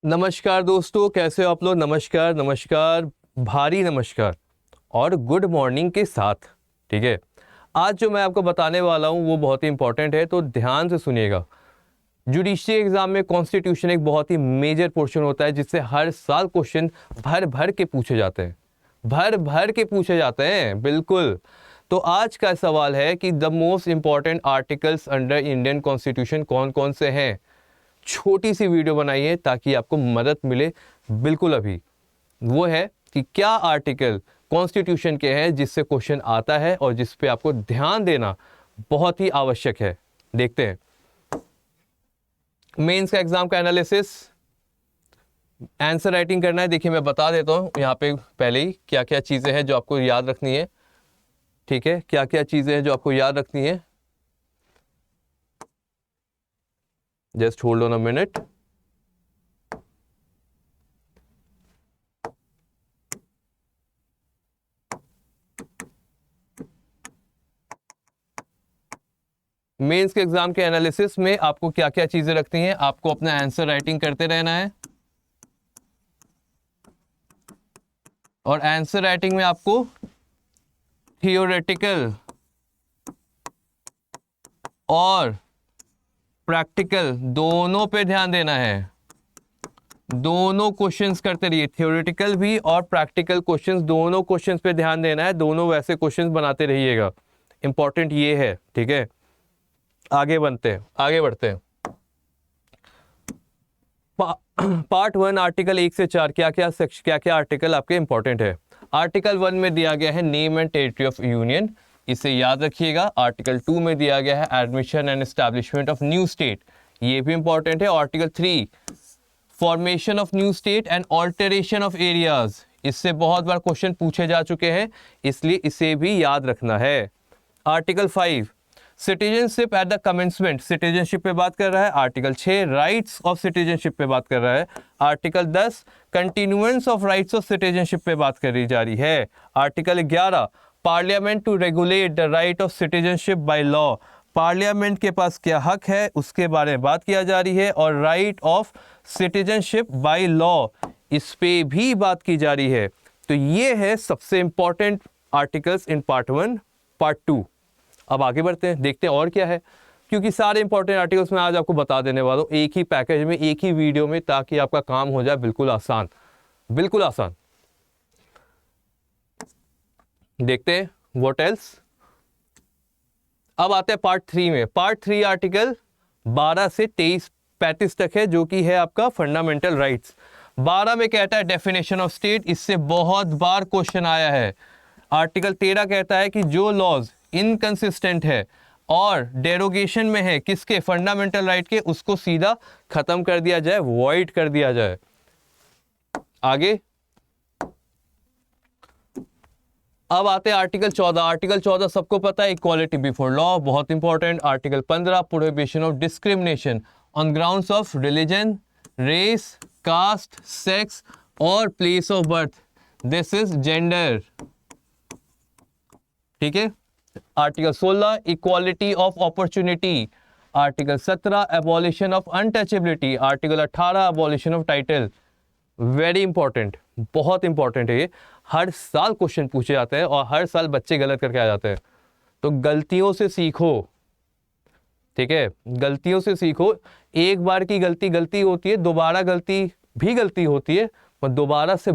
नमस्कार दोस्तों, कैसे हो आप लोग। नमस्कार नमस्कार, भारी नमस्कार और गुड मॉर्निंग के साथ। ठीक है, आज जो मैं आपको बताने वाला हूँ वो बहुत ही इंपॉर्टेंट है, तो ध्यान से सुनिएगा। जुडिशरी एग्जाम में कॉन्स्टिट्यूशन एक बहुत ही मेजर पोर्शन होता है जिससे हर साल क्वेश्चन भर भर के पूछे जाते हैं, भर भर के पूछे जाते हैं, बिल्कुल। तो आज का सवाल है कि the most important articles under Indian constitution कौन कौन से हैं। छोटी सी वीडियो बनाई है ताकि आपको मदद मिले। बिल्कुल, अभी वो है कि क्या आर्टिकल कॉन्स्टिट्यूशन के हैं जिससे क्वेश्चन आता है और जिस पे आपको ध्यान देना बहुत ही आवश्यक है। देखते हैं मेंस का एग्जाम का एनालिसिस, आंसर राइटिंग करना है। देखिए मैं बता देता हूँ यहाँ पे पहले ही क्या क्या चीजें हैं जो आपको याद रखनी है। ठीक है, क्या क्या चीजें हैं जो आपको याद रखनी है। Just hold on a minute. Mains के एग्जाम के एनालिसिस में आपको क्या क्या चीजें रखती हैं। आपको अपना आंसर राइटिंग करते रहना है और आंसर राइटिंग में आपको थियोरेटिकल और प्रैक्टिकल दोनों पे ध्यान देना है। दोनों क्वेश्चंस करते रहिए, थियोरेटिकल भी और प्रैक्टिकल क्वेश्चंस, दोनों क्वेश्चंस पे ध्यान देना है। दोनों वैसे क्वेश्चंस बनाते रहिएगा, इंपॉर्टेंट ये है। ठीक है, आगे बढ़ते हैं। पार्ट 1 आर्टिकल 1 से 4 क्या क्या आर्टिकल आपके इंपॉर्टेंट है। आर्टिकल 1 में दिया गया है name and territory of union, इसे याद रखिएगा। आर्टिकल 2 में दिया गया है admission and establishment of new state, ये भी इंपॉर्टेंट है। Article 3 formation of new state and alteration of areas, इससे बहुत बार क्वेश्चन पूछे जा चुके हैं, इसलिए इसे भी याद रखना है। Article 5 citizenship at the commencement, citizenship पे बात कर रहा है। आर्टिकल 6 राइट्स ऑफ सिटीजनशिप पे बात कर रहा है। Article 10 continuance of rights of citizenship पे बात करी जा रही है। Article 11 parliament to regulate the right of citizenship by law, parliament के पास क्या हक है उसके बारे में बात किया जा रही है। और right of citizenship by law, इस पे भी बात की जा रही है। तो ये है सबसे important articles in part 1। Part 2 अब आगे बढ़ते हैं, देखते हैं और क्या है, क्योंकि सारे इंपॉर्टेंट आर्टिकल्स मैं आज आपको बता देने वाला हूँ एक ही पैकेज में, एक ही वीडियो में, ताकि आपका काम हो जाए बिल्कुल आसान, बिल्कुल आसान। देखते हैं व्हाट एल्स। अब आते हैं पार्ट 3 में। पार्ट 3 आर्टिकल 12 से 35 तक है, जो कि है आपका फंडामेंटल राइट्स। 12 में कहता है डेफिनेशन ऑफ स्टेट, इससे बहुत बार क्वेश्चन आया है। आर्टिकल 13 कहता है कि जो लॉज इनकंसिस्टेंट है और डेरोगेशन में है किसके, फंडामेंटल राइट के, उसको सीधा खत्म कर दिया जाए, वॉइड कर दिया जाए। आगे अब आते हैं आर्टिकल 14। आर्टिकल 14 सबको पता है, इक्वालिटी बिफोर लॉ, बहुत important. Article 15 prohibition of discrimination on grounds of religion, race, caste, sex और place of birth, this is gender. ठीक है। Article 16 equality of opportunity. Article 17 abolition of untouchability. Article 18 abolition of title. Very important, बहुत important है ये। हर साल question पूछे जाते हैं और हर साल बच्चे गलत करके आ जाते हैं, तो गलतियों से सीखो। ठीक है, गलतियों से सीखो। एक बार की गलती गलती होती है, दोबारा गलती भी गलती होती है, पर दोबारा से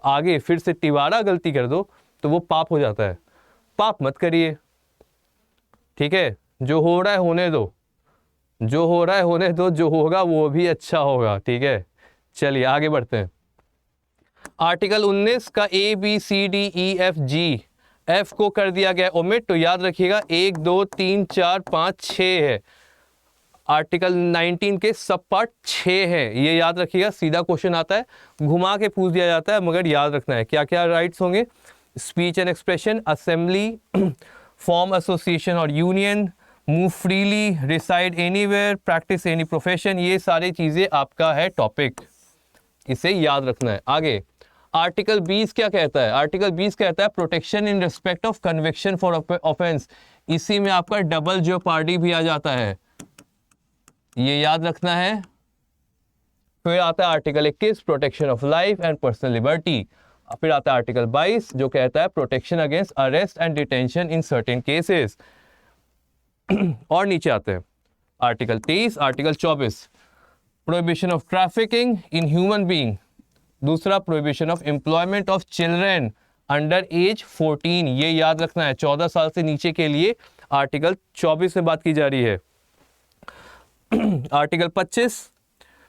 आगे फिर से तिबारा गलती कर दो तो वो पाप हो जाता है। पाप मत करिए। ठीक है, जो हो रहा है होने दो, जो हो रहा है होने दो, जो होगा वो भी अच्छा होगा। ठीक है, चलिए आगे बढ़ते हैं। आर्टिकल 19 का A B C D E F G, F को कर दिया गया ओमिट, तो याद रखिएगा 1 2 3 4 5 6 है। आर्टिकल 19 के सब पार्ट 6 है, ये याद रखिएगा। सीधा क्वेश्चन आता है, घुमा के पूछ दिया जाता है, मगर याद रखना है क्या क्या राइट्स होंगे। Speech and expression, assembly, form association और union, move freely, reside anywhere, practice any profession, ये सारी चीजें आपका है टॉपिक, इसे याद रखना है। आगे आर्टिकल 20 क्या कहता है। आर्टिकल 20 कहता है protection in respect of conviction for offence, इसी में आपका डबल जेओपार्डी भी आ जाता है, ये याद रखना है। फिर आता है article 21 protection of life and personal liberty. फिर आता है आर्टिकल 22 जो कहता है protection against arrest and detention in certain cases. और नीचे आते हैं article 23, article 24 prohibition of trafficking in human being. दूसरा prohibition of employment of children under age 14, ये याद रखना है, 14 साल से नीचे के लिए आर्टिकल 24 में बात की जा रही है। Article 25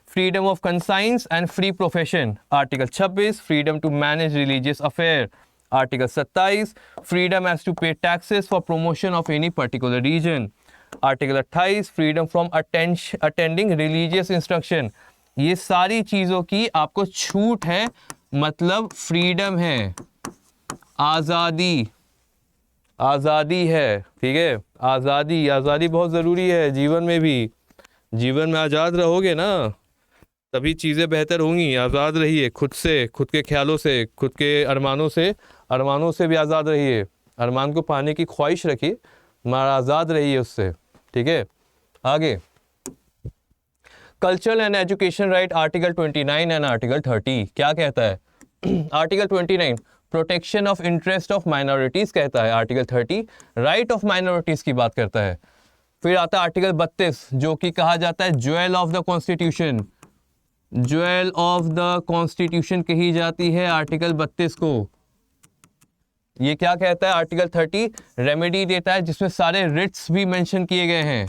freedom of conscience and free profession. Article 26 freedom to manage religious affair. Article 27 freedom as to pay taxes for promotion of any particular reason. Article 28 freedom from attending religious instruction. ये सारी चीज़ों की आपको छूट है, मतलब freedom है, आज़ादी, आज़ादी है, ठीक है। आज़ादी, आज़ादी बहुत ज़रूरी है जीवन में भी। जीवन में आज़ाद रहोगे ना तभी चीज़ें बेहतर होंगी। आज़ाद रहिए खुद से, खुद के ख्यालों से, खुद के अरमानों से भी आज़ाद रहिए। अरमान को पाने की ख्वाहिश रखिए मगर आज़ाद रहिए उससे, ठीक है। आगे cultural and education right article 29 and article 30 क्या कहता है? Article 29 protection of interest of minorities कहता है। आर्टिकल 30 राइट ऑफ माइनॉरिटीज़ की बात करता है। फिर आता है आर्टिकल 32 जो कि कहा जाता है jewel of the constitution. Jewel of the constitution कही जाती है आर्टिकल 32 को। ये क्या कहता है? आर्टिकल 30 रेमेडी देता है जिसमें सारे रिट्स भी मेंशन किए गए हैं।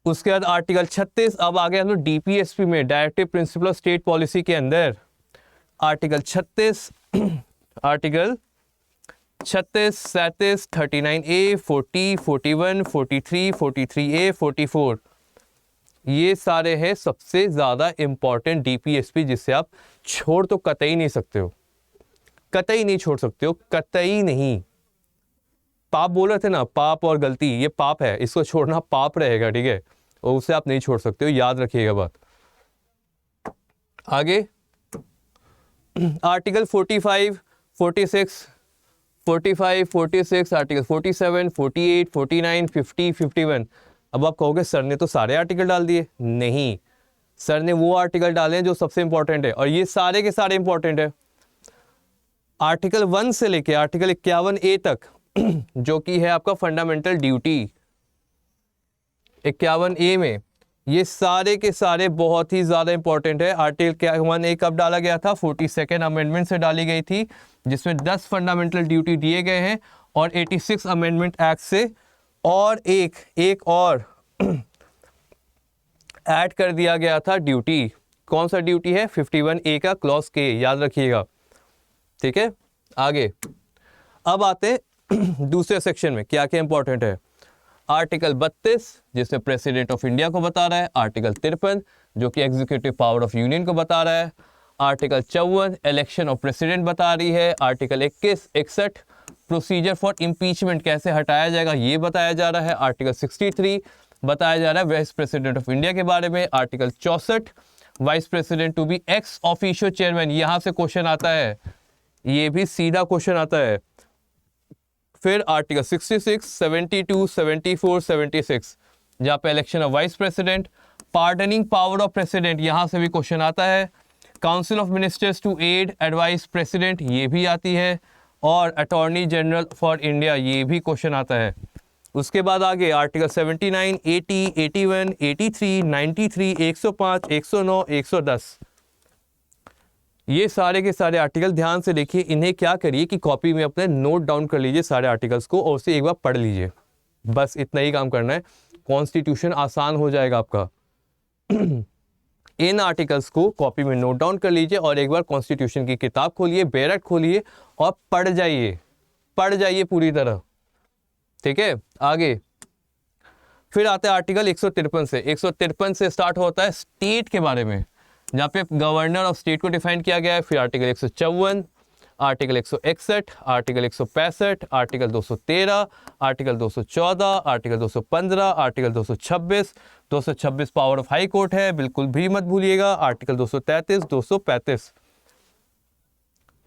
उसके बाद आर्टिकल 36, अब आ गए हम लोग डीपीएसपी में, directive principle of state policy के अंदर। आर्टिकल 36 आर्टिकल 36, 37, 39A, 40, 41, 43, 43A, 44 ये सारे हैं सबसे ज़्यादा इंपॉर्टेंट डीपीएसपी जिससे आप छोड़ तो कतई नहीं सकते हो, कतई नहीं छोड़ सकते हो, कतई नहीं। पाप बोल रहे थे ना, पाप और गलती, ये पाप है, इसको छोड़ना पाप रहेगा, ठीक है, और उसे आप नहीं छोड़ सकते हो, याद रखिएगा बात। आगे आर्टिकल 45, 46, 45, 46, आर्टिकल 47, 48, 49, 50, 51। अब आप कहोगे सर ने तो सारे आर्टिकल डाल दिए। नहीं, सर ने वो आर्टिकल डाले हैं जो सबसे इंपॉर्टेंट है, और ये सारे के सारे इंपॉर्टेंट है। आर्टिकल 1 से लेके आर्टिकल 51A तक जो कि है आपका फंडामेंटल ड्यूटी, 51A में ये सारे के सारे बहुत ही ज़्यादा इंपॉर्टेंट है। आर्टिकल 51A कब डाला गया था? 42nd अमेंडमेंट से डाली गई थी, जिसमें 10 फंडामेंटल ड्यूटी दिए गए हैं, और 86 अमेंडमेंट एक्ट से और एक और ऐड कर दिया गया था ड्यूटी। कौन सा ड्यूटी है? 51A का क्लॉज के, याद रखिएगा, ठीक है। आगे अब आते दूसरे सेक्शन में क्या क्या इंपॉर्टेंट है। आर्टिकल 32 जिसमें प्रेसिडेंट ऑफ इंडिया को बता रहा है। आर्टिकल 53 जो कि एग्जीक्यूटिव पावर ऑफ यूनियन को बता रहा है। आर्टिकल 54 इलेक्शन ऑफ प्रेसिडेंट बता रही है। आर्टिकल 21, 61 प्रोसीजर फॉर इम्पीचमेंट कैसे हटाया जाएगा ये बताया जा रहा है। आर्टिकल 63 बताया जा रहा है वाइस प्रेसिडेंट ऑफ इंडिया के बारे में। Article 64 vice president to be ex officio chairman, यहाँ से क्वेश्चन आता है, ये भी सीधा क्वेश्चन आता है। फिर आर्टिकल 66, 72, 74, 76 जहाँ पे election of vice president. Pardoning power of president, यहाँ से भी क्वेश्चन आता है। Council of ministers to aid advise president, ये भी आती है। और अटॉर्नी जनरल फॉर इंडिया, ये भी क्वेश्चन आता है। उसके बाद आगे आर्टिकल 79, 80, 81, 83, 93, 105, 109, 110 ये सारे के सारे आर्टिकल ध्यान से देखिए। इन्हें क्या करिए कि कॉपी में अपने नोट डाउन कर लीजिए सारे आर्टिकल्स को, और उसे एक बार पढ़ लीजिए, बस इतना ही काम करना है। कॉन्स्टिट्यूशन आसान हो जाएगा आपका। इन आर्टिकल्स को कॉपी में नोट डाउन कर लीजिए और एक बार कॉन्स्टिट्यूशन की किताब खोलिए, बैरक खोलिए और पढ़ जाइए पूरी तरह, ठीक है। आगे फिर आते हैं आर्टिकल 153 से। 153 से स्टार्ट होता है स्टेट के बारे में, जहाँ पे गवर्नर ऑफ स्टेट को डिफाइन किया गया है। फिर article 154, article 161, article 165, article 213, article 214, article 215, article 226। 226 power of high court है, बिल्कुल भी मत भूलिएगा। आर्टिकल 233, 235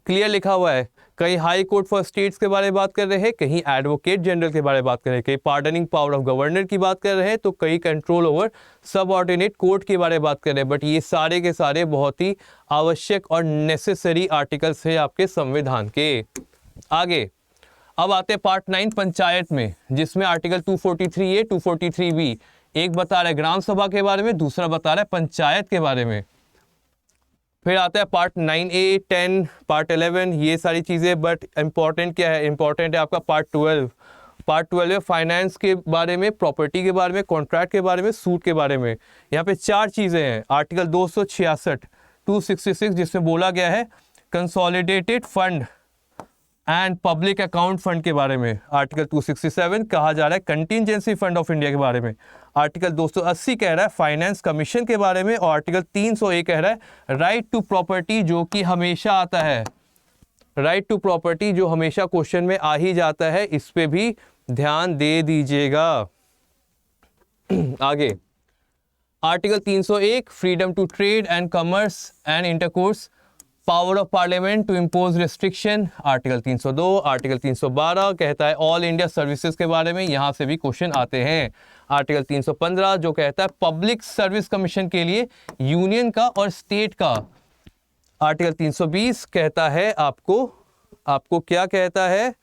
क्लियर लिखा हुआ है, कहीं हाई कोर्ट फॉर स्टेट्स के बारे में बात कर रहे हैं, कहीं एडवोकेट जनरल के बारे में बात कर रहे हैं, कहीं पार्डनिंग पावर ऑफ गवर्नर की बात कर रहे हैं, तो कहीं कंट्रोल ओवर सबऑर्डिनेट कोर्ट के बारे में बात कर रहे हैं। बट ये सारे के सारे बहुत ही आवश्यक और नेसेसरी आर्टिकल्स हैं आपके संविधान के। आगे अब आते हैं पार्ट 9 पंचायत में, जिसमें आर्टिकल 243A 243B एक बता रहा है ग्राम सभा के बारे में, दूसरा बता रहा है पंचायत के बारे में। फिर आता है पार्ट 9A 10 पार्ट 11 ये सारी चीज़ें। बट इम्पॉर्टेंट क्या है, इम्पॉर्टेंट है आपका पार्ट 12। पार्ट 12 में फाइनेंस के बारे में, प्रॉपर्टी के बारे में, कॉन्ट्रैक्ट के बारे में, सूट के बारे में। यहाँ पे 4 चीज़ें हैं। आर्टिकल 266 266 जिसमें बोला गया है consolidated fund and public account fund के बारे में। आर्टिकल 267 कहा जा रहा है कंटिजेंसी फंड ऑफ इंडिया के बारे में। आर्टिकल 280 कह रहा है फाइनेंस कमीशन के बारे में। और आर्टिकल 301 कह रहा है राइट टू प्रॉपर्टी, जो कि हमेशा आता है, राइट टू प्रॉपर्टी जो हमेशा क्वेश्चन में आ ही जाता है, इस पे भी ध्यान दे दीजिएगा। आगे article 301 freedom to trade and commerce and intercourse, power of parliament to impose restriction. Article 302 article 312 कहता है ऑल इंडिया सर्विसेज के बारे में, यहाँ से भी क्वेश्चन आते हैं। आर्टिकल 315 जो कहता है पब्लिक सर्विस कमीशन के लिए यूनियन का और स्टेट का। आर्टिकल 320 कहता है आपको क्या कहता है,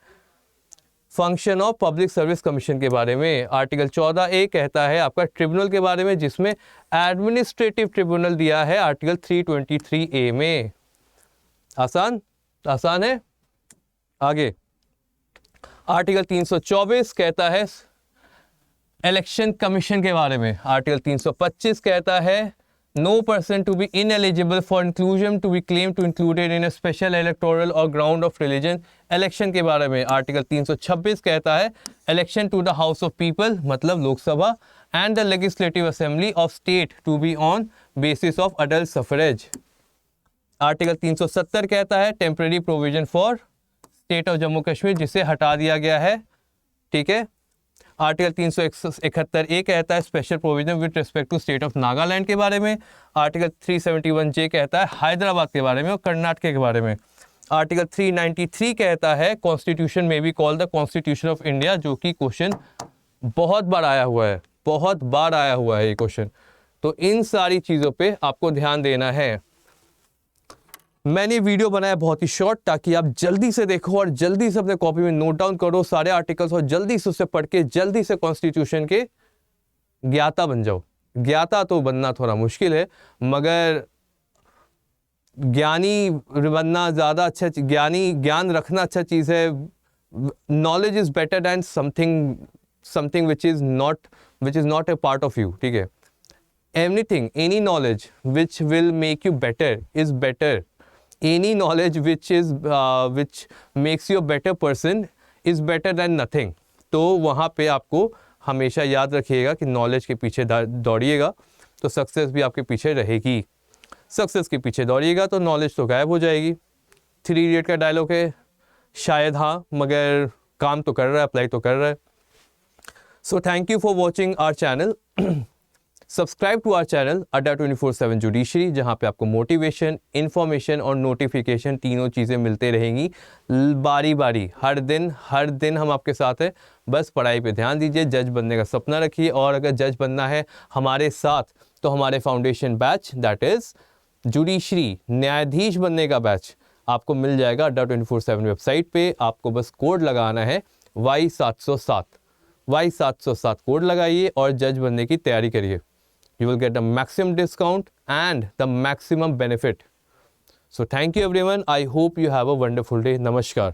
function of public service commission के बारे में। आर्टिकल 14A कहता है आपका ट्रिब्यूनल के बारे में, जिसमें एडमिनिस्ट्रेटिव ट्रिब्यूनल दिया है आर्टिकल 323A में। आसान है। आगे आर्टिकल 324 कहता है इलेक्शन कमीशन के बारे में। आर्टिकल 325 कहता है no person to be ineligible for inclusion to be claim to included in a special electoral और ग्राउंड ऑफ रिलीजन इलेक्शन के बारे में। आर्टिकल 326 कहता है election to the house of people, मतलब Lok Sabha, and the legislative assembly of state to be on basis of adult suffrage. Article 370 कहता है temporary provision for state of Jammu Kashmir, जिसे हटा दिया गया है। ठीक है। आर्टिकल 371A कहता है special provision with respect to state of Nagaland के बारे में। आर्टिकल 371J कहता है हैदराबाद के बारे में और कर्नाटक के बारे में। आर्टिकल 393 कहता है कॉन्स्टिट्यूशन में be called the constitution of India, जो कि क्वेश्चन बहुत बार आया हुआ है ये क्वेश्चन। तो इन सारी चीज़ों पे आपको ध्यान देना है। मैंने वीडियो बनाया बहुत ही शॉर्ट, ताकि आप जल्दी से देखो और जल्दी से अपने कॉपी में नोट डाउन करो सारे आर्टिकल्स, और जल्दी से उसे पढ़ के जल्दी से कॉन्स्टिट्यूशन के ज्ञाता बन जाओ। ज्ञाता तो बनना थोड़ा मुश्किल है, मगर ज्ञानी बनना ज़्यादा अच्छा, ज्ञान रखना अच्छा चीज़ है। Knowledge is better than something which is not a part of you. ठीक है। Anything, any knowledge which will make you better is better. Any knowledge which makes you a better person is better than nothing। तो वहाँ पे आपको हमेशा याद रखिएगा कि नॉलेज के पीछे दौड़िएगा तो सक्सेस भी आपके पीछे रहेगी। सक्सेस के पीछे दौड़िएगा तो नॉलेज तो गायब हो जाएगी। 3 इडियट का डायलॉग है शायद, हाँ, मगर काम तो कर रहा है, अप्लाई तो कर रहा है। So thank you for watching our channel. Subscribe to our channel Adda 24/7 judiciary, जहाँ पे आपको मोटिवेशन, इन्फॉर्मेशन और नोटिफिकेशन तीनों चीज़ें मिलते रहेंगी बारी बारी। हर दिन हम आपके साथ हैं। बस पढ़ाई पे ध्यान दीजिए, जज बनने का सपना रखिए, और अगर जज बनना है हमारे साथ तो हमारे foundation batch, that is judiciary न्यायाधीश बनने का बैच, आपको मिल जाएगा अड्डा 24/7 वेबसाइट पे। आपको बस कोड लगाना है Y707 कोड लगाइए और जज बनने की तैयारी करिए। You will get the maximum discount and the maximum benefit. So thank you everyone. I hope you have a wonderful day. Namaskar.